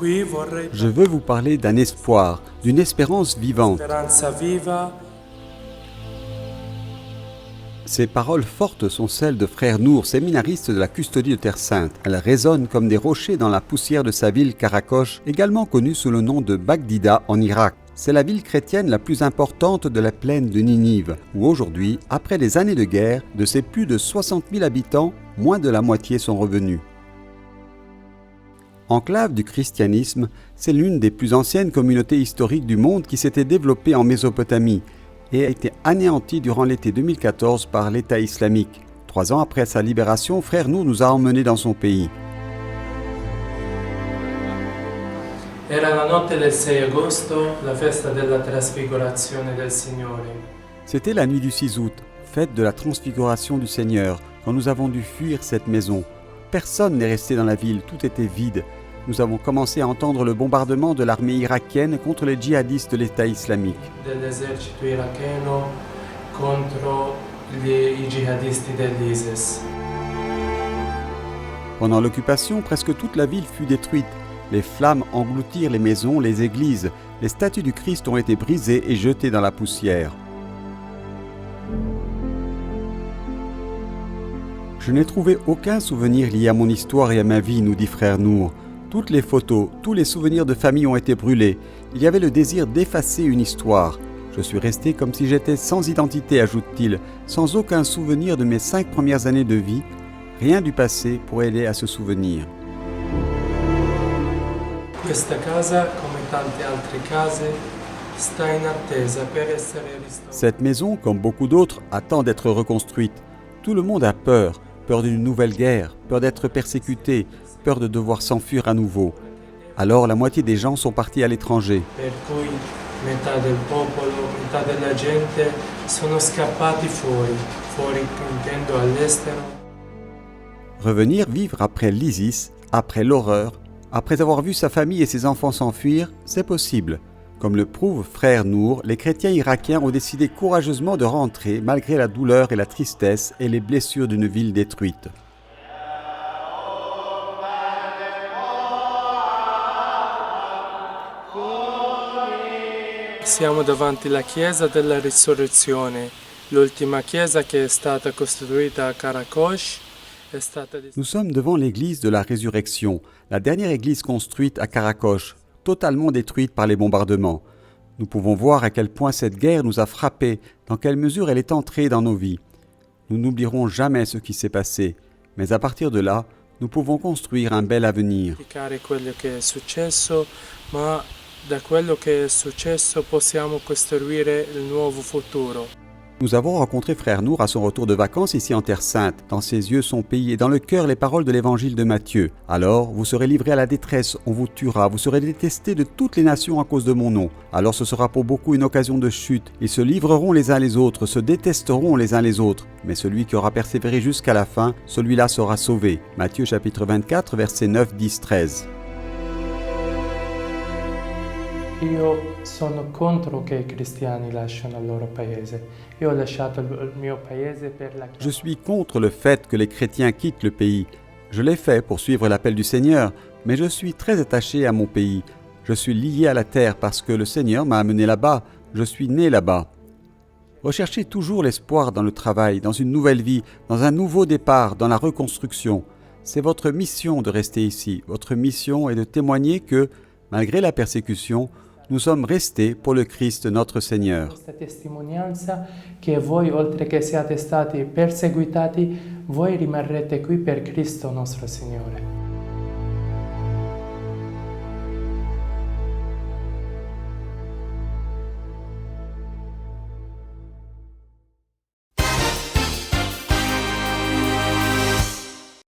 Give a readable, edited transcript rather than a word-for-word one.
Je veux vous parler d'un espoir, d'une espérance vivante. Ces paroles fortes sont celles de frère Nour, séminariste de la custodie de Terre Sainte. Elles résonnent comme des rochers dans la poussière de sa ville Karakosh, également connue sous le nom de Bagdida en Irak. C'est la ville chrétienne la plus importante de la plaine de Ninive, où aujourd'hui, après des années de guerre, de ses plus de 60 000 habitants, moins de la moitié sont revenus. Enclave du christianisme, c'est l'une des plus anciennes communautés historiques du monde qui s'était développée en Mésopotamie et a été anéantie durant l'été 2014 par l'État islamique. 3 ans après sa libération, frère Nour nous a emmenés dans son pays. Era la notte del 6 agosto, la festa della trasfigurazione del Signore. C'était la nuit du 6 août, fête de la transfiguration du Seigneur, quand nous avons dû fuir cette maison. Personne n'est resté dans la ville, tout était vide. Nous avons commencé à entendre le bombardement de l'armée irakienne contre les djihadistes de l'État islamique. Dell'esercito iracheno contro i jihadisti dell'ISIS. Pendant l'occupation, presque toute la ville fut détruite. Les flammes engloutirent les maisons, les églises. Les statues du Christ ont été brisées et jetées dans la poussière. Je n'ai trouvé aucun souvenir lié à mon histoire et à ma vie, nous dit frère Nour. Toutes les photos, tous les souvenirs de famille ont été brûlés. Il y avait le désir d'effacer une histoire. Je suis resté comme si j'étais sans identité, ajoute-t-il, sans aucun souvenir de mes 5 premières années de vie. Rien du passé pour aider à se souvenir. Questa casa, come tante altre case, sta in attesa per essere ristorata. Cette maison, comme beaucoup d'autres, attend d'être reconstruite. Tout le monde a peur, peur d'une nouvelle guerre, peur d'être persécuté, peur de devoir s'enfuir à nouveau. Alors la moitié des gens sont partis à l'étranger. Per cui metà del popolo, metà della gente sono scappati fuori intendo all'estero. Revenir vivre après l'ISIS, après l'horreur, après avoir vu sa famille et ses enfants s'enfuir, c'est possible. Comme le prouve frère Nour, les chrétiens irakiens ont décidé courageusement de rentrer malgré la douleur et la tristesse et les blessures d'une ville détruite. Siamo davanti alla chiesa della risurrezione, l'ultima chiesa che è stata costruita a Karakosh. Nous sommes devant l'église de la résurrection, la dernière église construite à Karakosh, totalement détruite par les bombardements. Nous pouvons voir à quel point cette guerre nous a frappés, dans quelle mesure elle est entrée dans nos vies. Nous n'oublierons jamais ce qui s'est passé, mais à partir de là, nous pouvons construire un bel avenir. Ma da quello che è successo possiamo costruire il nuovo futuro. Nous avons rencontré frère Nour à son retour de vacances ici en Terre Sainte. Dans ses yeux son pays et dans le cœur les paroles de l'évangile de Matthieu. Alors, vous serez livrés à la détresse, on vous tuera, vous serez détestés de toutes les nations à cause de mon nom. Alors ce sera pour beaucoup une occasion de chute. Ils se livreront les uns les autres, se détesteront les uns les autres. Mais celui qui aura persévéré jusqu'à la fin, celui-là sera sauvé. Matthieu chapitre 24, versets 9, 10, 13. Io sono contro che i cristiani lasciano il loro paese. Io ho lasciato il mio paese per la Je suis contre le fait que les chrétiens quittent le pays. Je l'ai fait pour suivre l'appel du Seigneur, mais je suis très attaché à mon pays. Je suis lié à la terre parce que le Seigneur m'a amené là-bas. Je suis né là-bas. Recherchez toujours l'espoir dans le travail, dans une nouvelle vie, dans un nouveau départ, dans la reconstruction. C'est votre mission de rester ici. Votre mission est de témoigner que, malgré la persécution, nous sommes restés pour le Christ notre Seigneur. Questa testimonianza che voi, oltre che siate stati perseguitati, voi rimarrete qui per Cristo nostro Signore.